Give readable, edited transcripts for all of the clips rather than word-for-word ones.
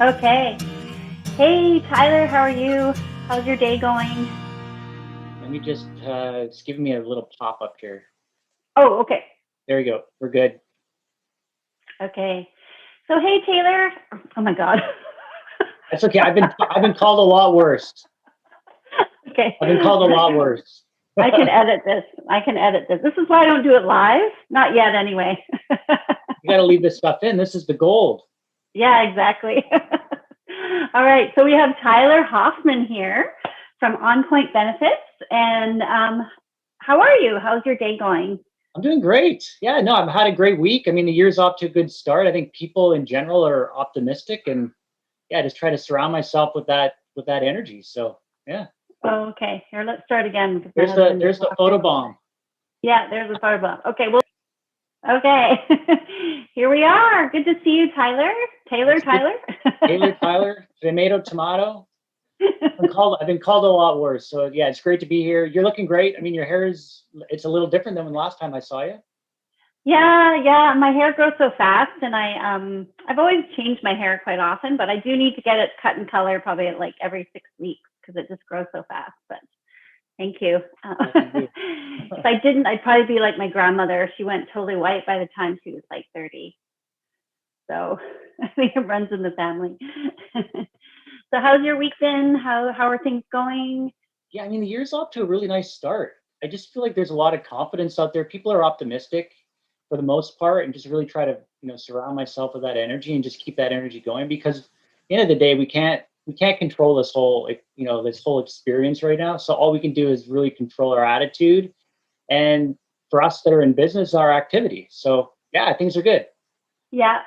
Okay. Hey, Tyler, how are you? How's your day going? Let me just, it's giving me a little pop up here. Oh, okay. There you go. We're good. Okay. So, hey, Taylor. Oh my God. That's okay. I've been called a lot worse. Okay. I've been called a lot worse. I can edit this. I can edit this. This is why I don't do it live. Not yet, anyway. You got to leave this stuff in. This is the gold. Yeah, exactly. All right. So, we have Tyler Hoffman here from OnPoint Benefits. And how are you? How's your day going? I'm doing great. Yeah, no, I've had a great week. I mean, the year's off to a good start. I think people in general are optimistic, and yeah, just try to surround myself with that energy. So yeah, Oh, okay. Here, let's start again because my there's the husband just there's the walked photo in. bomb. Yeah, there's the fire bomb. Okay, well, okay. Here we are. Good to see you, Tyler. It's good. Tyler. Taylor, Tyler, tomato, tomato. I've been called a lot worse. So yeah, it's great to be here. You're looking great. I mean, your hair it's a little different than when last time I saw you. Yeah. My hair grows so fast, and I've always changed my hair quite often, but I do need to get it cut and color probably like every 6 weeks because it just grows so fast. But thank you. Lucky you. If I didn't, I'd probably be like my grandmother. She went totally white by the time she was like 30. So I think it runs in the family. So how's your week been? How are things going? Yeah, I mean, the year's off to a really nice start. I just feel like there's a lot of confidence out there. People are optimistic for the most part, and just really try to surround myself with that energy and just keep that energy going. Because at the end of the day, we can't control this whole experience right now. So all we can do is really control our attitude, and for us that are in business, our activity. So yeah, things are good. Yeah.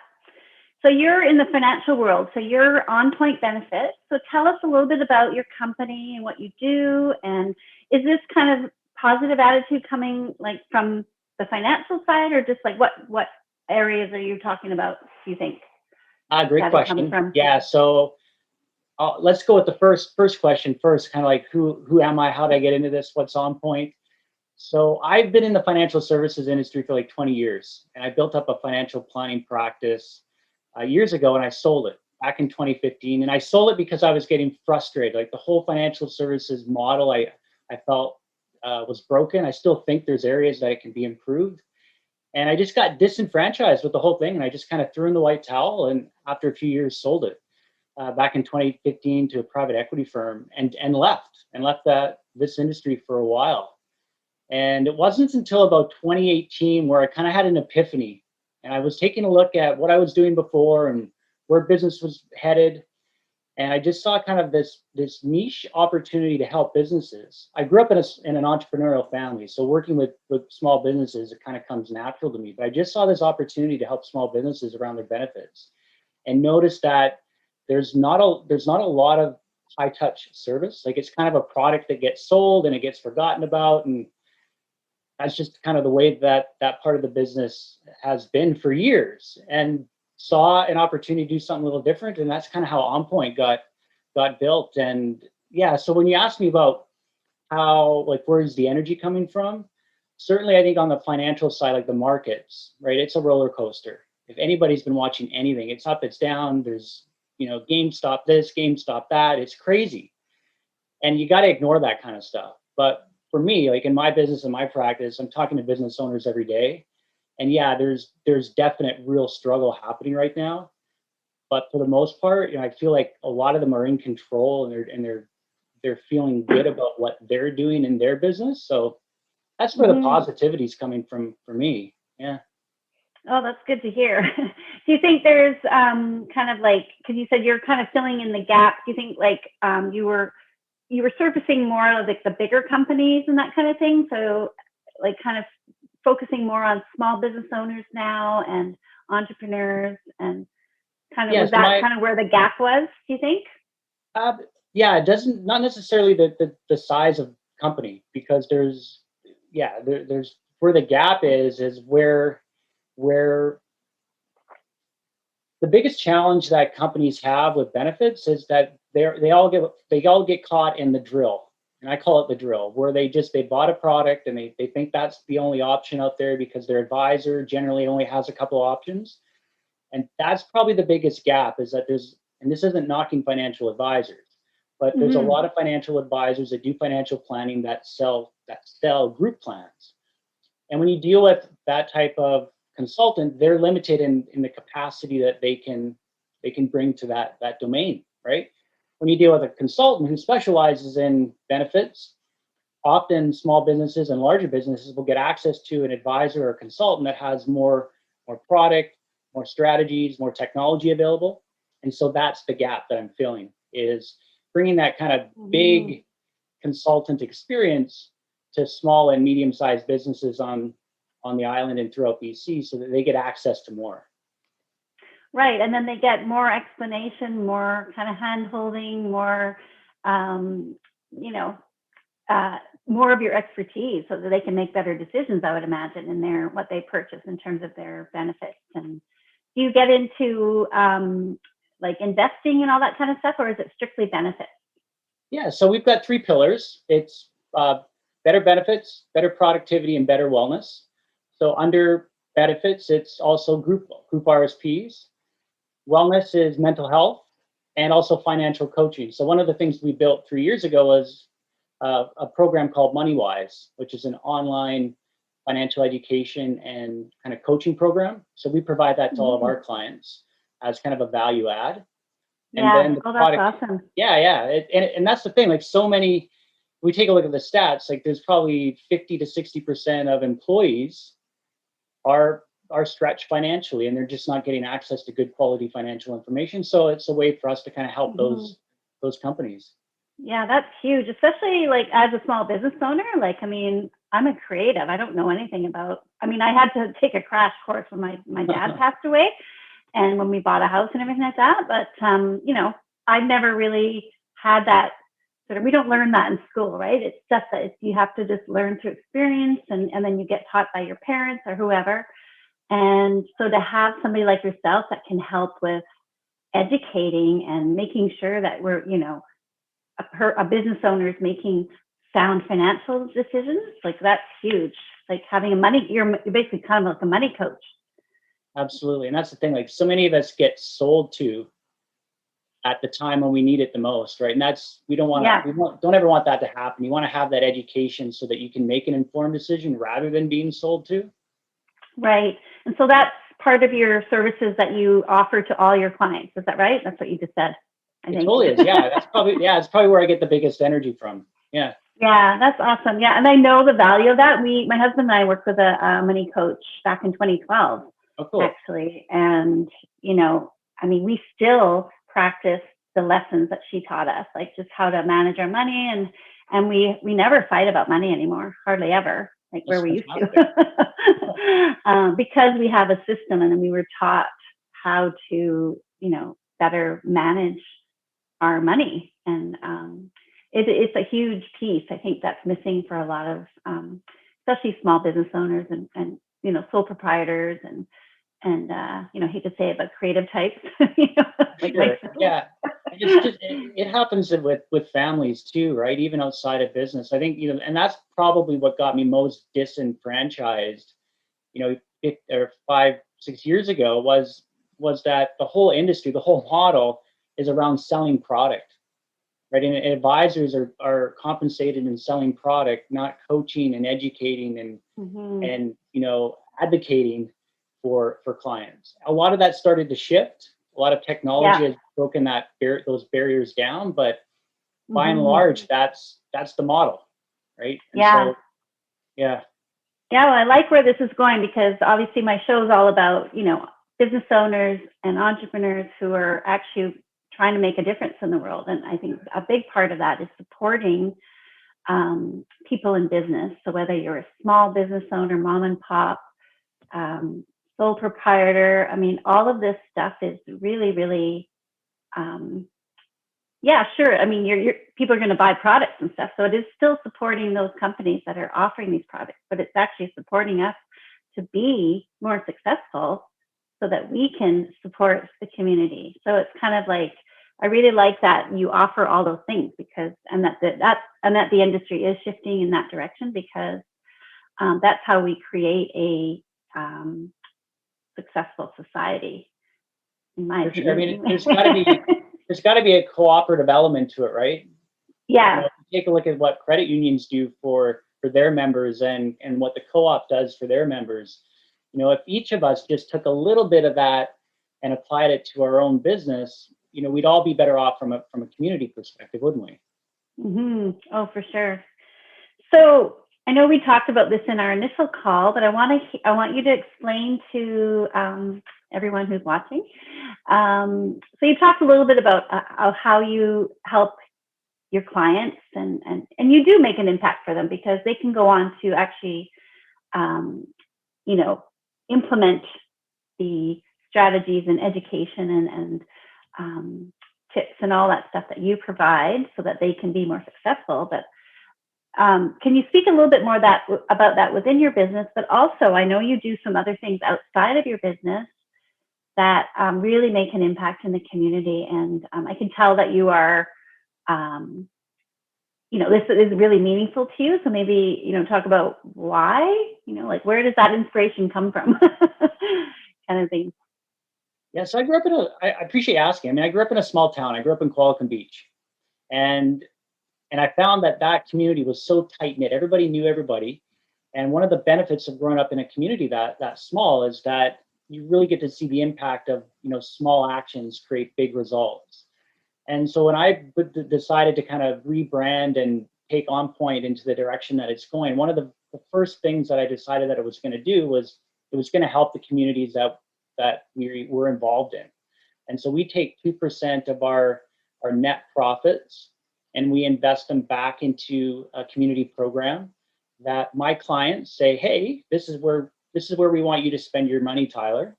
So you're in the financial world. So you're on Point Benefits. So tell us a little bit about your company and what you do. And is this kind of positive attitude coming like from the financial side, or just like what areas are you talking about? Do you think Great that it comes question. from? Yeah, so let's go with the first question first. Kind of like who am I? How did I get into this? What's on point? So I've been in the financial services industry for like 20 years, and I built up a financial planning practice years ago, and I sold it back in 2015. And I sold it because I was getting frustrated. Like the whole financial services model, I felt was broken. I still think there's areas that it can be improved, and I just got disenfranchised with the whole thing. And I just kind of threw in the white towel, and after a few years, sold it back in 2015 to a private equity firm, and left that this industry for a while. And it wasn't until about 2018 where I kind of had an epiphany. And I was taking a look at what I was doing before and where business was headed. And I just saw kind of this niche opportunity to help businesses. I grew up in an entrepreneurial family, so working with small businesses, it kind of comes natural to me. But I just saw this opportunity to help small businesses around their benefits, and noticed that there's not a lot of high touch service. Like it's kind of a product that gets sold and it gets forgotten about, and that's just kind of the way that part of the business has been for years. And saw an opportunity to do something a little different, and that's kind of how OnPoint got built. And yeah, so when you ask me about how, like, where is the energy coming from, certainly I think on the financial side, like the markets, right, it's a roller coaster. If anybody's been watching anything, it's up, it's down. There's GameStop this, GameStop that. It's crazy, and you got to ignore that kind of stuff. But for me, like in my business and my practice, I'm talking to business owners every day, and yeah, there's definite real struggle happening right now. But for the most part, I feel like a lot of them are in control, and they're feeling good about what they're doing in their business. So that's where the Mm-hmm. positivity is coming from for me. Yeah. Oh, that's good to hear. Do you think there's kind of like, because you said you're kind of filling in the gap? Do you think like you were surfacing more of like the bigger companies and that kind of thing? So like kind of focusing more on small business owners now and entrepreneurs, and kind of Yeah. was So that my kind of where the gap was, do you think? uh, yeah, it doesn't, not necessarily the size of company, because there's where the gap is where the biggest challenge that companies have with benefits is that they all get caught in the drill. And I call it the drill, where they bought a product, and they think that's the only option out there because their advisor generally only has a couple options. And that's probably the biggest gap, is that there's and this isn't knocking financial advisors, but there's a lot of financial advisors that do financial planning that sell group plans. And when you deal with that type of consultant, they're limited in the capacity that they can bring to that domain, right? When you deal with a consultant who specializes in benefits, often small businesses and larger businesses will get access to an advisor or a consultant that has more product, more strategies, more technology available. And so that's the gap that I'm filling, is bringing that kind of big consultant experience to small and medium-sized businesses on the island and throughout BC so that they get access to more. Right, and then they get more explanation, more kind of hand-holding, more, more of your expertise so that they can make better decisions, I would imagine, in what they purchase in terms of their benefits. And do you get into like investing and all that kind of stuff, or is it strictly benefits? Yeah, so we've got 3 pillars. It's better benefits, better productivity, and better wellness. So under benefits, it's also group RSPs. Wellness is mental health and also financial coaching. So one of the things we built 3 years ago was a program called MoneyWise, which is an online financial education and kind of coaching program. So we provide that to all of our clients as kind of a value add. And then the product, that's awesome. Yeah. And that's the thing, like so many, we take a look at the stats, like there's probably 50 to 60% of employees are stretched financially and they're just not getting access to good quality financial information. So it's a way for us to kind of help those companies. Yeah, that's huge, especially like as a small business owner. Like, I mean, I'm a creative. I don't know anything about, I mean, I had to take a crash course when my dad passed away and when we bought a house and everything like that. But, I never really had that sort of, we don't learn that in school, right? It's stuff that you have to just learn through experience and then you get taught by your parents or whoever. And so to have somebody like yourself that can help with educating and making sure that we're, a business owner is making sound financial decisions, like that's huge. Like having you're basically kind of like a money coach. Absolutely. And that's the thing, like so many of us get sold to at the time when we need it the most, right? And we don't ever want that to happen. You want to have that education so that you can make an informed decision rather than being sold to. Right. And so that's part of your services that you offer to all your clients. Is that right? That's what you just said. I think. Totally is. Yeah. It's probably where I get the biggest energy from. Yeah. Yeah, that's awesome. Yeah. And I know the value of that. My husband and I worked with a money coach back in 2012, actually. And, we still practice the lessons that she taught us, like just how to manage our money. And we never fight about money anymore, hardly ever, like where we used to, because we have a system and then we were taught how to, better manage our money. And it's a huge piece. I think that's missing for a lot of, especially small business owners and sole proprietors and hate to say it, but creative types. Yeah, it happens with families too, right? Even outside of business, I think and that's probably what got me most disenfranchised. 5-6 years ago was that the whole industry, the whole model is around selling product, right? And advisors are compensated in selling product, not coaching and educating and advocating for clients. A lot of that started to shift. A lot of technology has broken those barriers down, but by and large, that's the model, right? And well, I like where this is going because obviously my show is all about business owners and entrepreneurs who are actually trying to make a difference in the world. And I think a big part of that is supporting people in business. So whether you're a small business owner, mom and pop, sole proprietor, all of this stuff is really, really, sure. Your people are going to buy products and stuff. So it is still supporting those companies that are offering these products, but it's actually supporting us to be more successful so that we can support the community. So it's kind of like, I really like that you offer all those things and that the industry is shifting in that direction because that's how we create a successful society. In my opinion. There's got to be there's got to be a cooperative element to it, right? Yeah. If you take a look at what credit unions do for their members and what the co-op does for their members, if each of us just took a little bit of that and applied it to our own business, we'd all be better off from a community perspective, wouldn't we? Oh, for sure. So I know we talked about this in our initial call, but I want you to explain to everyone who's watching. So you talked a little bit about how you help your clients, and you do make an impact for them because they can go on to actually, implement the strategies and education and tips and all that stuff that you provide so that they can be more successful. But can you speak a little bit more about that within your business? But also, I know you do some other things outside of your business that really make an impact in the community. And I can tell that you are, this is really meaningful to you. So maybe, talk about why, like where does that inspiration come from? Kind of thing. Yeah, so I grew up I appreciate asking. I mean, I grew up in a small town. I grew up in Qualicum Beach. And I found that community was so tight knit. Everybody knew everybody. And one of the benefits of growing up in a community that small is that you really get to see the impact of, small actions create big results. And so when I decided to kind of rebrand and take OnPoint into the direction that it's going, one of the first things that I decided that it was going to do was it was going to help the communities that we were involved in. And so we take 2% of our net profits and we invest them back into a community program that my clients say, hey, this is where we want you to spend your money, Tyler.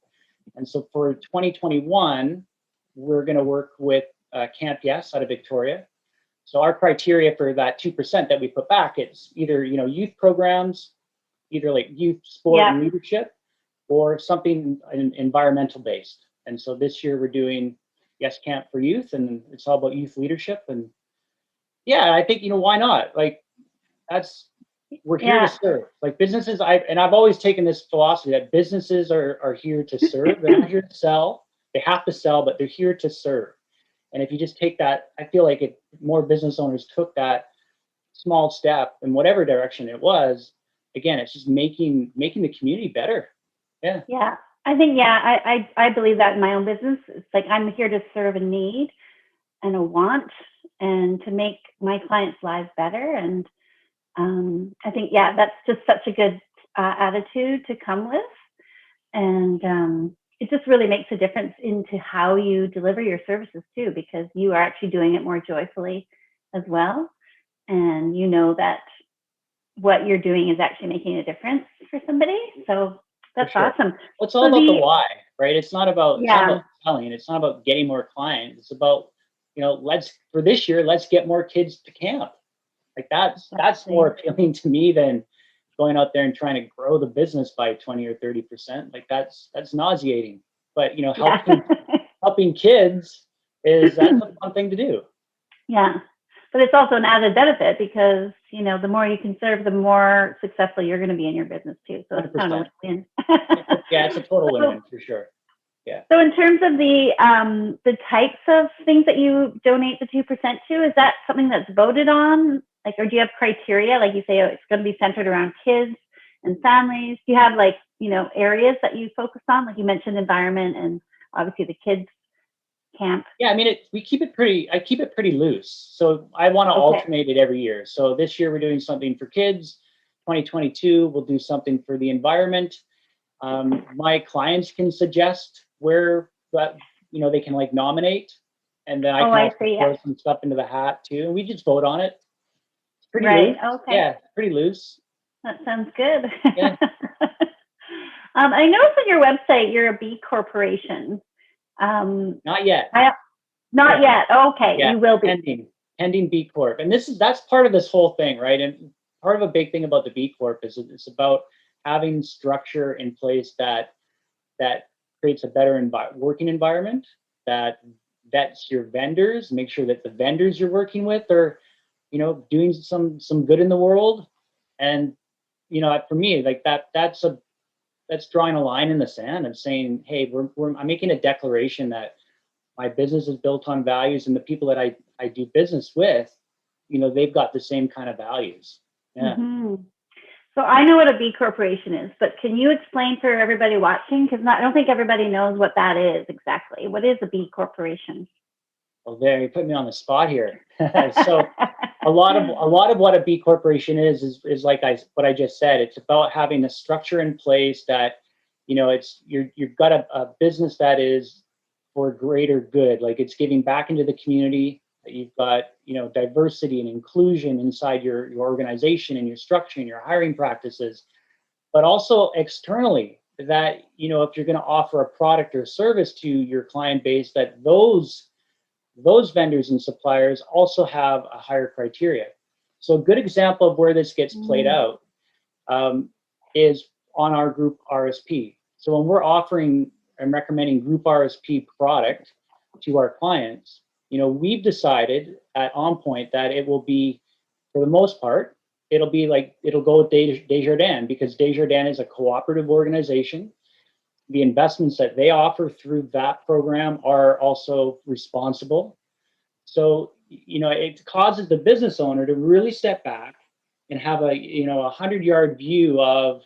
And so for 2021, we're going to work with Camp Yes out of Victoria. So our criteria for that 2% that we put back, it's either youth programs, either like youth sport and leadership, or something environmental based. And so this year we're doing Yes Camp for Youth, and it's all about youth leadership. And yeah, I think why not? Like we're here to serve. Like businesses, I've always taken this philosophy that businesses are here to serve. They're not here to sell. They have to sell, but they're here to serve. And if you just take that, I feel like if more business owners took that small step in whatever direction it was, again, it's just making the community better. Yeah. Yeah. I think, I believe that in my own business. It's like I'm here to serve a need and a want and to make my clients' lives better. And I think, that's just such a good attitude to come with. And it just really makes a difference into how you deliver your services too, because you are actually doing it more joyfully as well. And you know that what you're doing is actually making a difference for somebody. So that's awesome. Well, it's all about the why, right? It's not about selling. It's not about getting more clients. It's about, for this year, let's get more kids to camp. Like that's more appealing to me than going out there and trying to grow the business by 20 or 30%. Like that's nauseating. But helping kids that's a fun thing to do. Yeah. But it's also an added benefit because, the more you can serve, the more successful you're going to be in your business too. So it's kind of a win. Yeah, it's a total win for sure. Yeah. So in terms of the types of things that you donate the 2% to, is that something that's voted on? Like, or do you have criteria? Like you say, it's going to be centered around kids and families. Do you have areas that you focus on? Like you mentioned environment and obviously the kids camp. Yeah, I mean, I keep it pretty loose. So I want to alternate it every year. So this year we're doing something for kids. 2022, we'll do something for the environment. My clients can suggest where they can nominate, and then I can throw some stuff into the hat too. And we just vote on it. It's pretty loose. Okay. Yeah, pretty loose. That sounds good. Yeah. I noticed on your website you're a B corporation. Not yet. Not yet. Okay, yeah, you will be. Pending B Corp. And that's part of this whole thing, right? And part of a big thing about the B Corp is it's about having structure in place that creates a better working environment, that vets your vendors, make sure that the vendors you're working with are, doing some good in the world. And, for me, like that's drawing a line in the sand of saying, hey, I'm making a declaration that my business is built on values, and the people that I do business with, they've got the same kind of values. Yeah. Mm-hmm. So I know what a B corporation is, but can you explain for everybody watching? Because I don't think everybody knows what that is exactly. What is a B corporation? Well, there, you put me on the spot here. So a lot of what a B corporation is like what I just said. It's about having a structure in place that, you've got a business that is for greater good. Like, it's giving back into the community. You've got, diversity and inclusion inside your organization and your structure and your hiring practices, but also externally that, if you're going to offer a product or service to your client base, that those vendors and suppliers also have a higher criteria. So a good example of where this gets played out is on our group RSP. So when we're offering and recommending group RSP product to our clients, we've decided at OnPoint that it will be, for the most part, it'll go with Desjardins, because Desjardins is a cooperative organization. The investments that they offer through that program are also responsible. So, it causes the business owner to really step back and have a 100-yard view of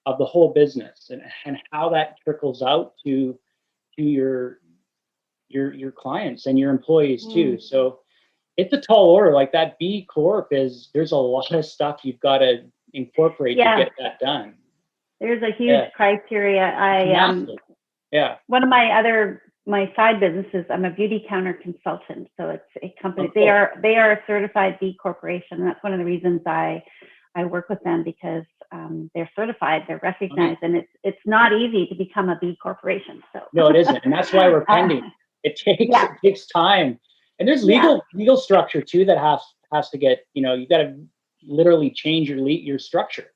the whole business and how that trickles out to your clients and your employees too. So it's a tall order. Like, that B Corp there's a lot of stuff you've got to incorporate to get that done. There's a huge criteria. One of my side businesses, I'm a beauty counter consultant. So it's a company. Oh, cool. They are a certified B corporation. And that's one of the reasons I work with them, because they're certified, they're recognized, and it's not easy to become a B corporation. So no, it isn't, and that's why we're pending. It takes time, and there's legal structure too that has to get, you got to literally change your structure.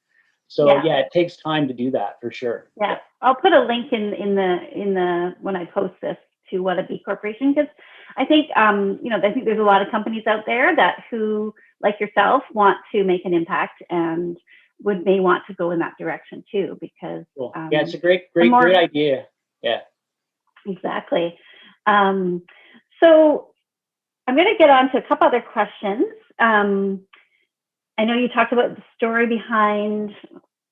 So it takes time to do that for sure. Yeah, I'll put a link in the when I post this to what a B corporation, because I think I think there's a lot of companies out there who, like yourself, want to make an impact and may want to go in that direction too, because it's a great idea. Yeah, exactly. So I'm going to get on to a couple other questions. I know you talked about the story behind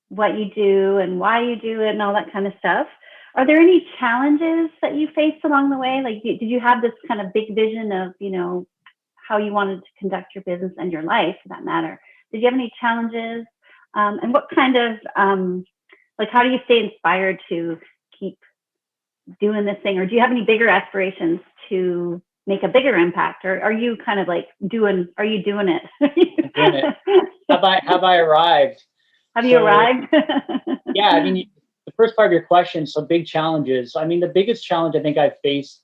what you do and why you do it and all that kind of stuff. Are there any challenges that you faced along the way? Like, did you have this kind of big vision of, how you wanted to conduct your business and your life, for that matter? Did you have any challenges? And what kind of, how do you stay inspired to keep doing this thing? Or do you have any bigger aspirations to make a bigger impact? Or are you kind of like doing it? Doing it. Have I arrived? Have you arrived? Yeah, I mean, the first part of your question, so big challenges. I mean, the biggest challenge I think I faced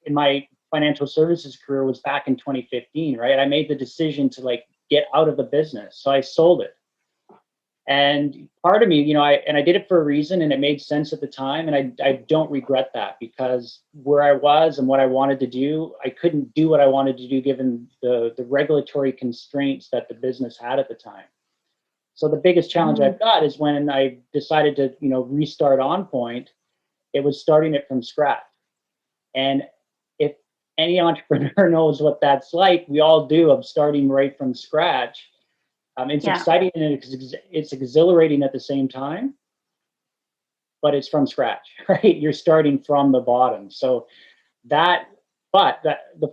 in my financial services career was back in 2015, right? I made the decision to get out of the business. So I sold it. And part of me, I did it for a reason, and it made sense at the time. And I don't regret that, because where I was and what I wanted to do, I couldn't do what I wanted to do given the regulatory constraints that the business had at the time. So the biggest challenge I've got is when I decided to, restart OnPoint, it was starting it from scratch. And if any entrepreneur knows what that's like, we all do, of starting right from scratch. It's exciting and it's exhilarating at the same time, but it's from scratch, right? You're starting from the bottom. So the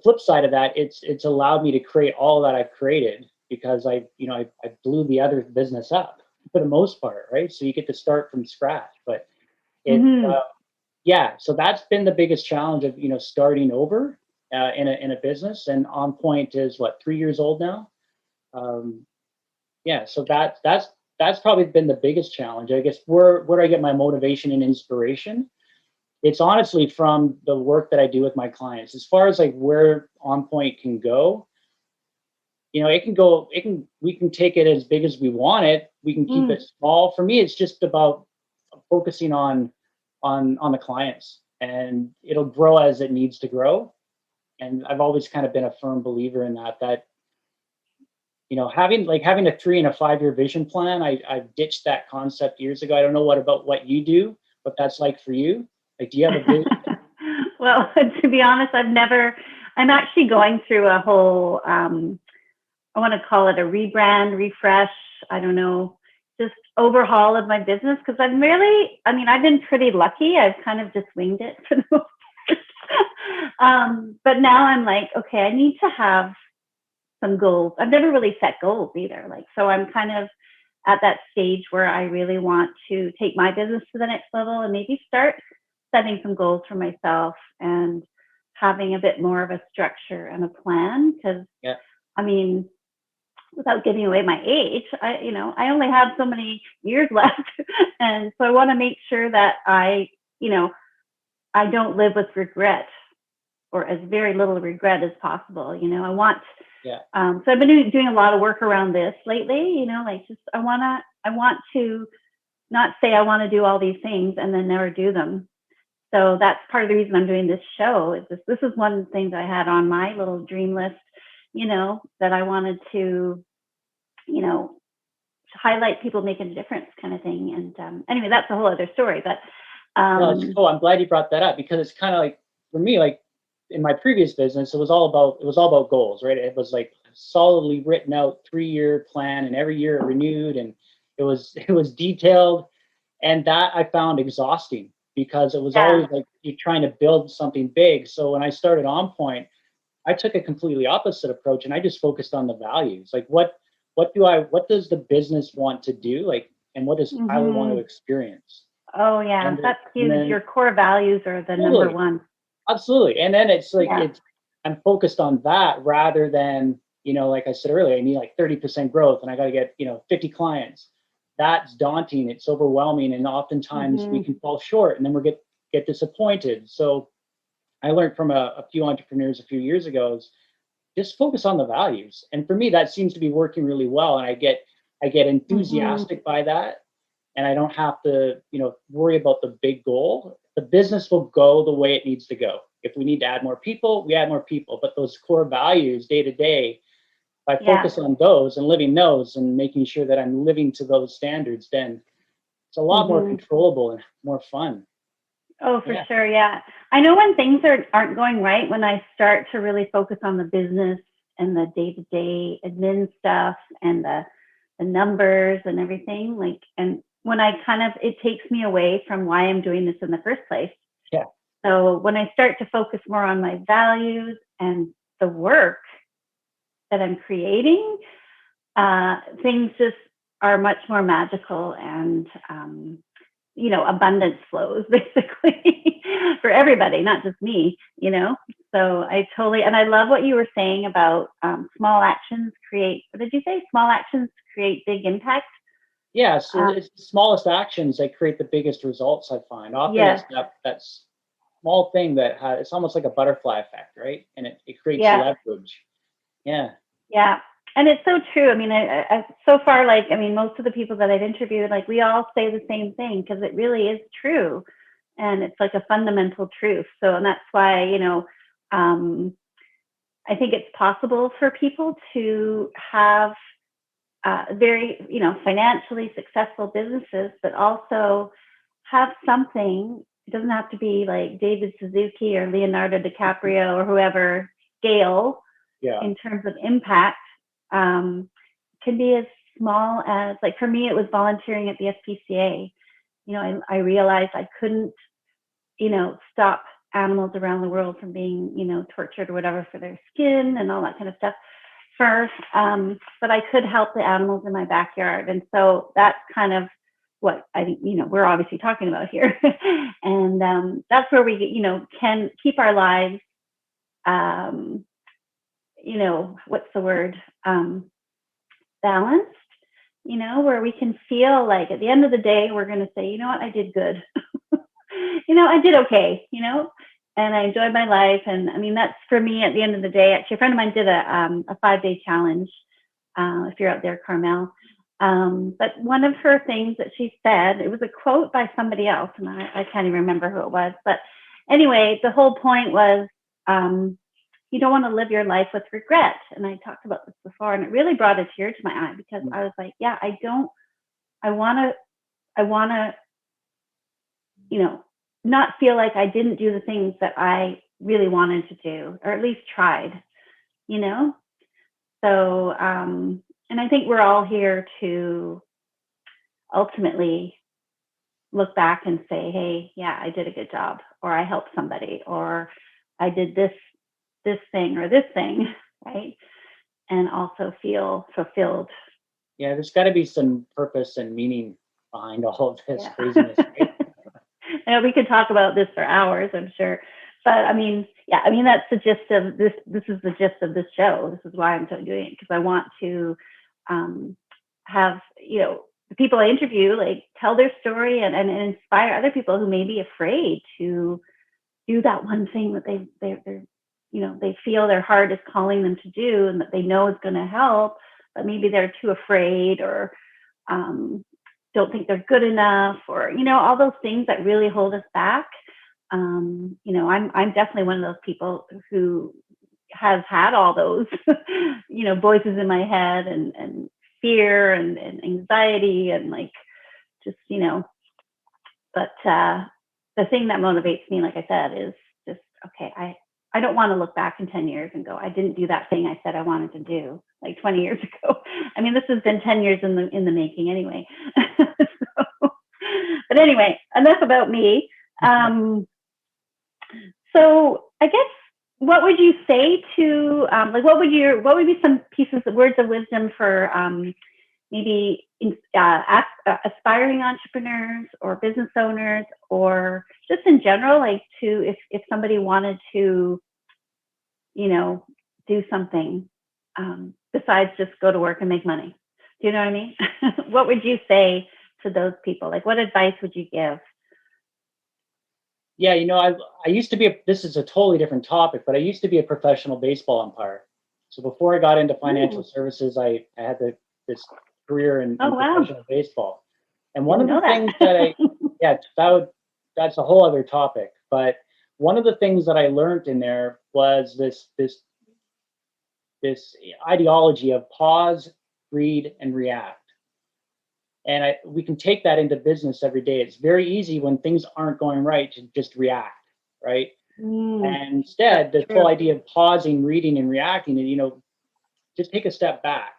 flip side of that, it's allowed me to create all that I've created, because I blew the other business up for the most part, right? So you get to start from scratch, but so that's been the biggest challenge of, starting over in a business. And OnPoint is 3 years old now. So that's probably been the biggest challenge. I guess where do I get my motivation and inspiration? It's honestly from the work that I do with my clients. As far as where OnPoint can go, we can take it as big as we want it. We can keep it small. For me, it's just about focusing on the clients, and it'll grow as it needs to grow. And I've always kind of been a firm believer in that having a 3 and a 5 year vision plan. I ditched that concept years ago. I don't know what you do, what that's like for you. Do you have a vision? Well, to be honest, I'm actually going through a whole, I want to call it a rebrand, refresh, I don't know, just overhaul of my business because I've been pretty lucky. I've kind of just winged it for the most part. But now I'm like, okay, I need to have some goals. I've never really set goals either. So I'm kind of at that stage where I really want to take my business to the next level and maybe start setting some goals for myself and having a bit more of a structure and a plan. Because, Yeah. I mean, without giving away my age, I only have so many years left. And so I want to make sure that I don't live with regret or as very little regret as possible. I want, Yeah. So I've been doing a lot of work around this lately, I want to not say I want to do all these things and then never do them. So that's part of the reason I'm doing this show. This is one thing that I had on my little dream list, that I wanted to, highlight people making a difference kind of thing. And anyway, that's a whole other story. But No, it's cool. I'm glad you brought that up because it's kind of like for me, like in my previous business, it was all about goals, right? It was like solidly written out 3-year plan, and every year it renewed, and it was detailed, and that I found exhausting because it was always like you're trying to build something big. So when I started OnPoint, I took a completely opposite approach, and I just focused on the values. Like what does the business want to do, like, and what does Tyler want to experience? Oh yeah, And that's huge. then, Your core values are the totally, number one. absolutely. And then it's like I'm focused on that rather than, like I said earlier, I need like 30% growth and I got to get, 50 clients. That's daunting. It's overwhelming. And oftentimes we can fall short and then we get disappointed. So I learned from a few entrepreneurs a few years ago is just focus on the values. And for me, that seems to be working really well. And I get enthusiastic by that. And I don't have to, worry about the big goal. The business will go the way it needs to go. If we need to add more people, we add more people. But those core values day to day, if I focus on those and living those and making sure that I'm living to those standards, then it's a lot more controllable and more fun. Oh, for sure. Yeah. I know when things aren't going right, when I start to really focus on the business and the day-to-day admin stuff and the numbers and everything, and when it takes me away from why I'm doing this in the first place. Yeah. So when I start to focus more on my values and the work that I'm creating, things just are much more magical and, abundance flows basically for everybody, not just me, So and I love what you were saying about small actions create, what did you say? Small actions create big impact. Yeah, so it's the smallest actions that create the biggest results, I find. Often it's that small thing that it's almost like a butterfly effect, right? And it creates leverage. Yeah. Yeah. And it's so true. I mean, I so far, most of the people that I've interviewed, we all say the same thing because it really is true. And it's like a fundamental truth. So, and that's why, I think it's possible for people to have very, financially successful businesses, but also have something. It doesn't have to be like David Suzuki or Leonardo DiCaprio or whoever scale in terms of impact. Can be as small as, for me, it was volunteering at the SPCA. I realized I couldn't, stop animals around the world from being, tortured or whatever for their skin and all that kind of stuff first. But I could help the animals in my backyard. And so that's kind of what I think, we're obviously talking about here. And that's where we, can keep our lives, what's the word? Balanced, where we can feel like at the end of the day, we're going to say, you know what, I did good. I did okay, and I enjoyed my life. And I mean, that's for me at the end of the day. Actually, a friend of mine did a 5-day challenge. If you're out there, Carmel. But one of her things that she said, it was a quote by somebody else, and I can't even remember who it was. But anyway, the whole point was, you don't want to live your life with regret. And I talked about this before, and it really brought a tear to my eye because I was like, yeah, I want to, not feel like I didn't do the things that I really wanted to do, or at least tried, you know? So, and I think we're all here to ultimately look back and say, hey, yeah, I did a good job, or I helped somebody, or I did this thing or this thing, right? And also feel fulfilled. Yeah, there's got to be some purpose and meaning behind all of this Yeah. craziness, right? I know we could talk about this for hours, I'm sure. But I mean, yeah, I mean, that's the gist of this. This is the gist of this show. This is why I'm doing it, because I want to have, the people I interview, like, tell their story and inspire other people who may be afraid to do that one thing that they feel their heart is calling them to do, and that they know is going to help, but maybe they're too afraid, or don't think they're good enough, or all those things that really hold us back. I'm definitely one of those people who has had all those voices in my head, and fear and anxiety, and like, just but the thing that motivates me, like I said, is just, okay, I don't want to look back in 10 years and go, I didn't do that thing I said I wanted to do like 20 years ago. I mean, this has been 10 years in the making anyway. But anyway, enough about me. So I guess, what would you say to, what would be some words of wisdom for maybe aspiring entrepreneurs or business owners, or just in general, like, to, if somebody wanted to, do something besides just go to work and make money? Do you know what I mean? What would you say to those people? Like, what advice would you give? Yeah, I used to be this is a totally different topic, but I used to be a professional baseball umpire. So before I got into financial services, I had this career in professional baseball. And one of the things that's a whole other topic. But one of the things that I learned in there was this ideology of pause, read, and react. And we can take that into business every day. It's very easy when things aren't going right to just react, right? And instead, the whole idea of pausing, reading, and reacting, and just take a step back,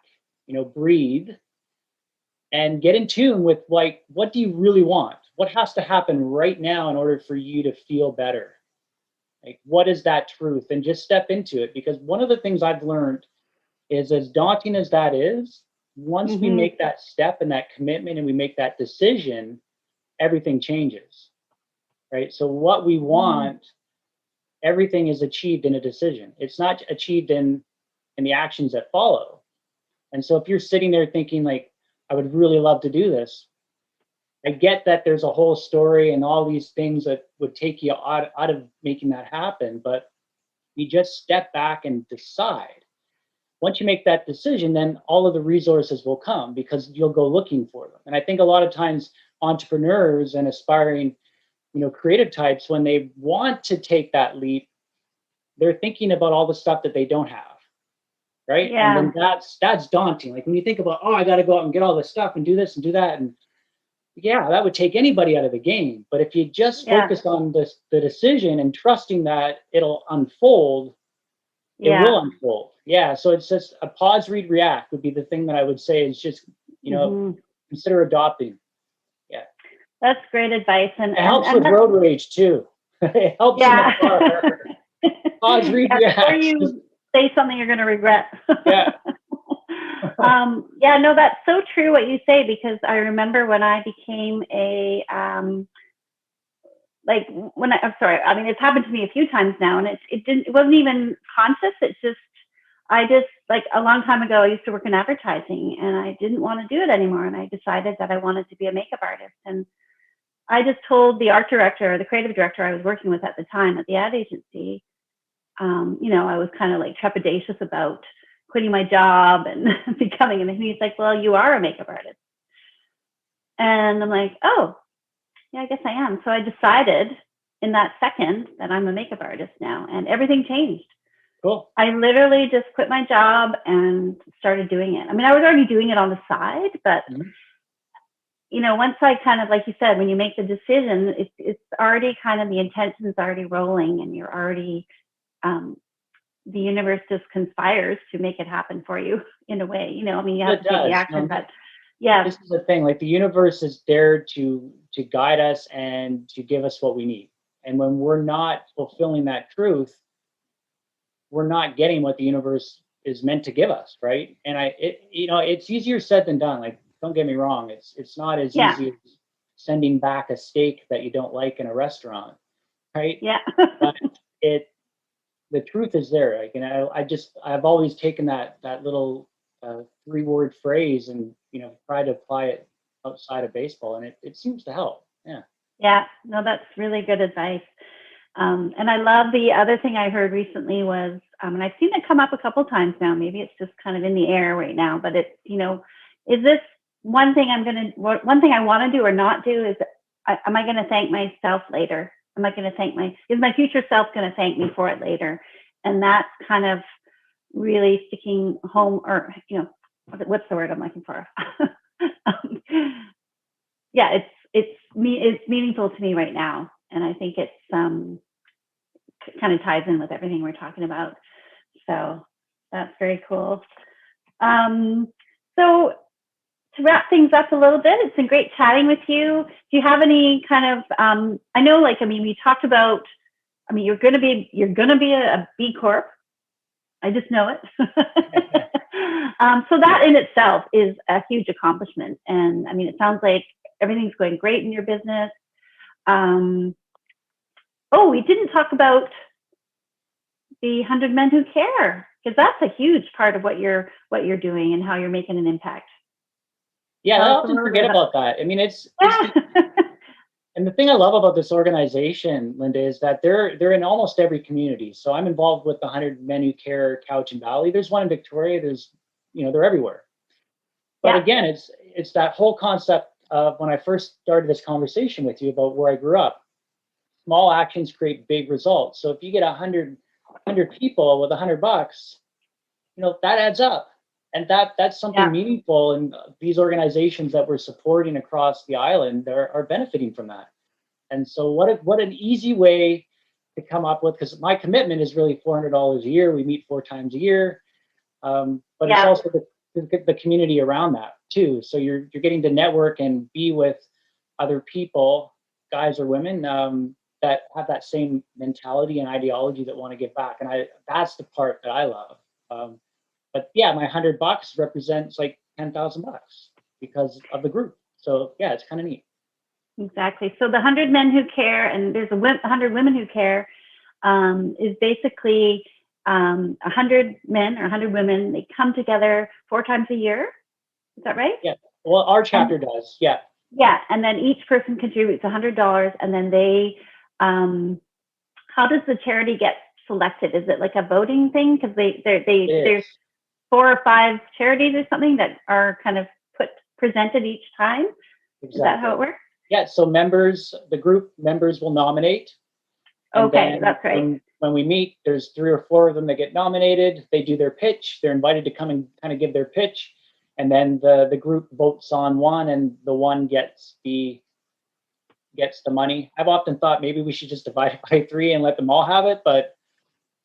breathe, and get in tune with, like, what do you really want? What has to happen right now in order for you to feel better? Like, what is that truth? And just step into it. Because one of the things I've learned is, as daunting as that is, once we make that step and that commitment and we make that decision, everything changes, right? So what we want, everything is achieved in a decision. It's not achieved in the actions that follow. And so if you're sitting there thinking, like, I would really love to do this, I get that there's a whole story and all these things that would take you out of making that happen, but you just step back and decide. Once you make that decision, then all of the resources will come, because you'll go looking for them. And I think a lot of times entrepreneurs and aspiring, creative types, when they want to take that leap, they're thinking about all the stuff that they don't have, right? Yeah. And then that's daunting. Like, when you think about, I got to go out and get all this stuff and do this and do that, and yeah, that would take anybody out of the game. But if you just focus on the decision and trusting that it'll unfold, it will unfold. Yeah. So it's just a pause, read, react would be the thing that I would say is just, consider adopting. Yeah. That's great advice. And it helps with road rage too. It helps in the car. Pause, read, react. Before you say something you're going to regret. Yeah. No, that's so true what you say, because I remember when I became I'm sorry, I mean, it's happened to me a few times now, and it wasn't even conscious. I just, like, a long time ago, I used to work in advertising, and I didn't want to do it anymore. And I decided that I wanted to be a makeup artist. And I just told the art director, the creative director I was working with at the time at the ad agency, I was kind of like trepidatious about quitting my job and becoming, and he's like, well, you are a makeup artist. And I'm like, oh, yeah, I guess I am. So I decided in that second that I'm a makeup artist now, and everything changed. Cool. I literally just quit my job and started doing it. I mean, I was already doing it on the side, but once I kind of, like you said, when you make the decision, it's already kind of, the intention's already rolling, and you're already, the universe just conspires to make it happen for you in a way. I mean, you have It to take the does. action, but yeah, This is the thing. Like, the universe is there to guide us and to give us what we need. And when we're not fulfilling that truth, we're not getting what the universe is meant to give us, right? And it's easier said than done. Like, don't get me wrong, it's not as yeah, easy as sending back a steak that you don't like in a restaurant, right? yeah. But the truth is there. Like, I've always taken that little 3-word phrase and try to apply it outside of baseball, and it seems to help. Yeah. Yeah, no, that's really good advice. And I love, the other thing I heard recently was, and I've seen it come up a couple times now, maybe it's just kind of in the air right now, but it's, is this one thing one thing I want to do or not do is, am I going to thank myself later? Am I going to is my future self going to thank me for it later? And that's kind of really sticking home, or, what's the word I'm looking for? Yeah, it's meaningful to me right now. And I think it's, kind of ties in with everything we're talking about. So that's very cool. So to wrap things up a little bit, it's been great chatting with you. Do you have any kind of, I know, we talked about, you're going to be a BCorp. I just know it. So that in itself is a huge accomplishment. And it sounds like everything's going great in your business. We didn't talk about the 100 Men Who Care, because that's a huge part of what you're doing and how you're making an impact. Yeah, I often forget about that. It's and the thing I love about this organization, Linda, is that they're in almost every community. So I'm involved with the 100 Men Who Care Cowichan Valley. There's one in Victoria. There's, they're everywhere. But again, it's that whole concept of when I first started this conversation with you about where I grew up. Small actions create big results. So if you get 100 people with $100, that adds up, and that's something meaningful. And these organizations that we're supporting across the island are benefiting from that. And so what an easy way to come up with, because my commitment is really $400 a year. We meet 4 times a year, but it's also the community around that too. So you're getting to network and be with other people, guys or women, that have that same mentality and ideology that want to give back. And that's the part that I love. But yeah, my $100 represents like $10,000 because of the group. So yeah, it's kind of neat. Exactly. So the 100 Men Who Care, and there's 100 Women Who Care, is basically 100 men or 100 women. They come together 4 times a year. Is that right? Yeah. Well, our chapter does. Yeah. Yeah, and then each person contributes $100, and then they. How does the charity get selected? Is it like a voting thing? Because there's 4 or 5 charities or something that are kind of presented each time. Exactly. Is that how it works? Yeah. So the group members will nominate. Okay, that's right. When we meet, there's 3 or 4 of them that get nominated. They do their pitch. They're invited to come and kind of give their pitch, and then the group votes on one, and the one gets the money. I've often thought maybe we should just divide it by 3 and let them all have it, but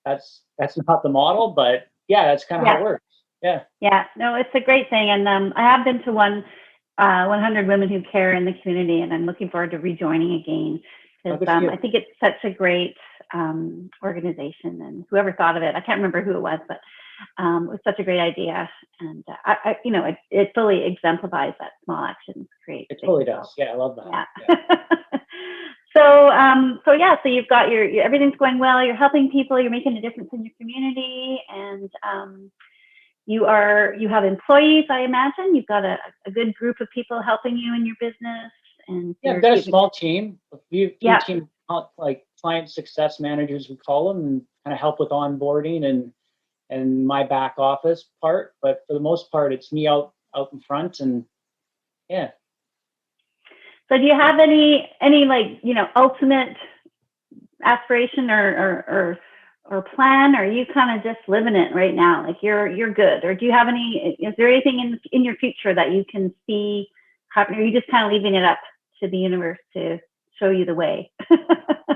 that's not the model. But yeah, that's kind of how it works. Yeah. Yeah. No, it's a great thing, and I have been to 100 Women Who Care in the community, and I'm looking forward to rejoining again, because I think it's such a great organization, and whoever thought of it, I can't remember who it was, but it was such a great idea, and it fully exemplifies that small actions create. It totally does. Yeah, I love that. Yeah. So you've got your everything's going well. You're helping people. You're making a difference in your community, and you have employees. I imagine you've got a good group of people helping you in your business. And yeah, I've got a small team, a few team, like client success managers, we call them, and kind of help with onboarding and my back office part. But for the most part, it's me out in front, and yeah. So do you have any ultimate aspiration or plan, or are you kind of just living it right now? Like you're good, or do you have is there anything in your future that you can see happening? Or are you just kind of leaving it up to the universe to show you the way?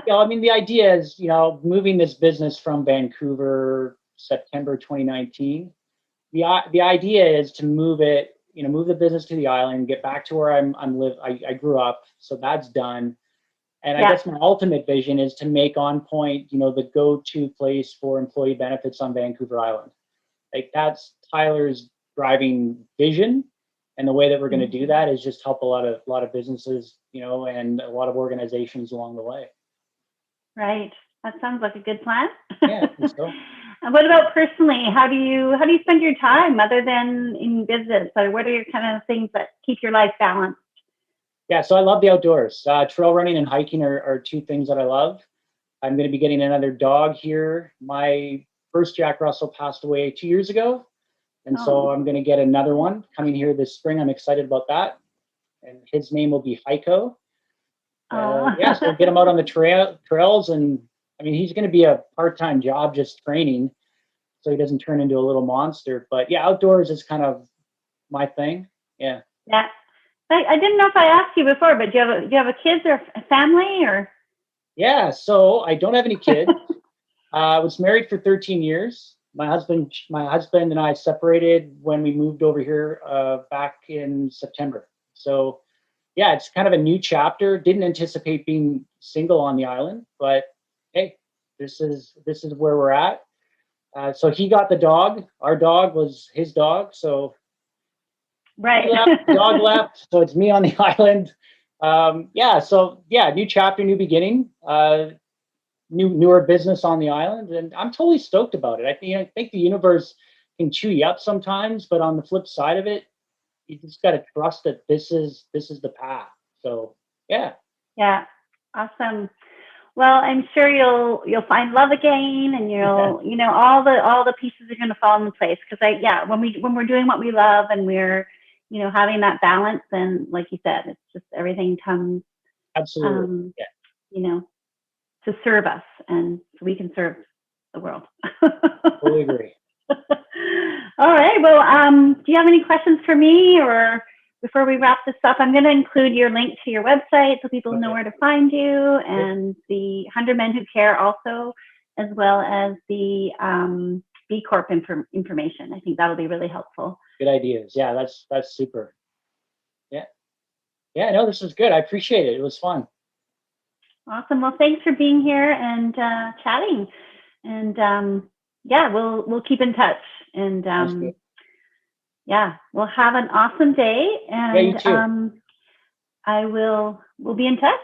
Yeah, I mean, the idea is, moving this business from Vancouver, September 2019. The idea is to move it, move the business to the island, get back to where I grew up. So that's done. And I guess my ultimate vision is to make OnPoint, the go-to place for employee benefits on Vancouver Island. Like that's Tyler's driving vision. And the way that we're going to do that is just help a lot of businesses, and a lot of organizations along the way. Right. That sounds like a good plan. Yeah, I think so. And what about personally? How do you spend your time other than in business? Or what are your kind of things that keep your life balanced? Yeah, so I love the outdoors. Trail running and hiking are two things that I love. I'm going to be getting another dog here. My first Jack Russell passed away 2 years ago. And so I'm going to get another one coming here this spring. I'm excited about that. And his name will be Heiko. So we'll get him out on the trails. And I mean, he's going to be a part-time job just training so he doesn't turn into a little monster. But yeah, outdoors is kind of my thing. Yeah. Yeah. I didn't know if I asked you before, but do you have a kids or a family or? Yeah, so I don't have any kids. I was married for 13 years. My husband and I separated when we moved over here back in September. So yeah, it's kind of a new chapter. Didn't anticipate being single on the island, but hey, this is where we're at. So he got the dog. Our dog was his dog. So right, dog left. So it's me on the island. New chapter, new beginning. Newer business on the island, and I'm totally stoked about it. I think the universe can chew you up sometimes, but on the flip side of it, you just got to trust that this is the path. So yeah, awesome. Well, I'm sure you'll find love again, and you'll all the pieces are going to fall into place. Because when we're doing what we love and we're having that balance, then like you said, it's just everything comes absolutely to serve us, and so we can serve the world. Totally agree. All right. Well, do you have any questions for me, or before we wrap this up? I'm going to include your link to your website so people know where to find you, and the 100 Men Who Care also, as well as the BCorp information. I think that'll be really helpful. Good ideas. Yeah, that's super. Yeah. No, this was good. I appreciate it. It was fun. Awesome. Well, thanks for being here and chatting. And we'll keep in touch. And we'll have an awesome day. And you too. we'll be in touch.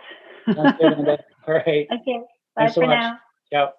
Sounds good, Linda. All right. Okay. Bye Thanks so for much. now. Ciao.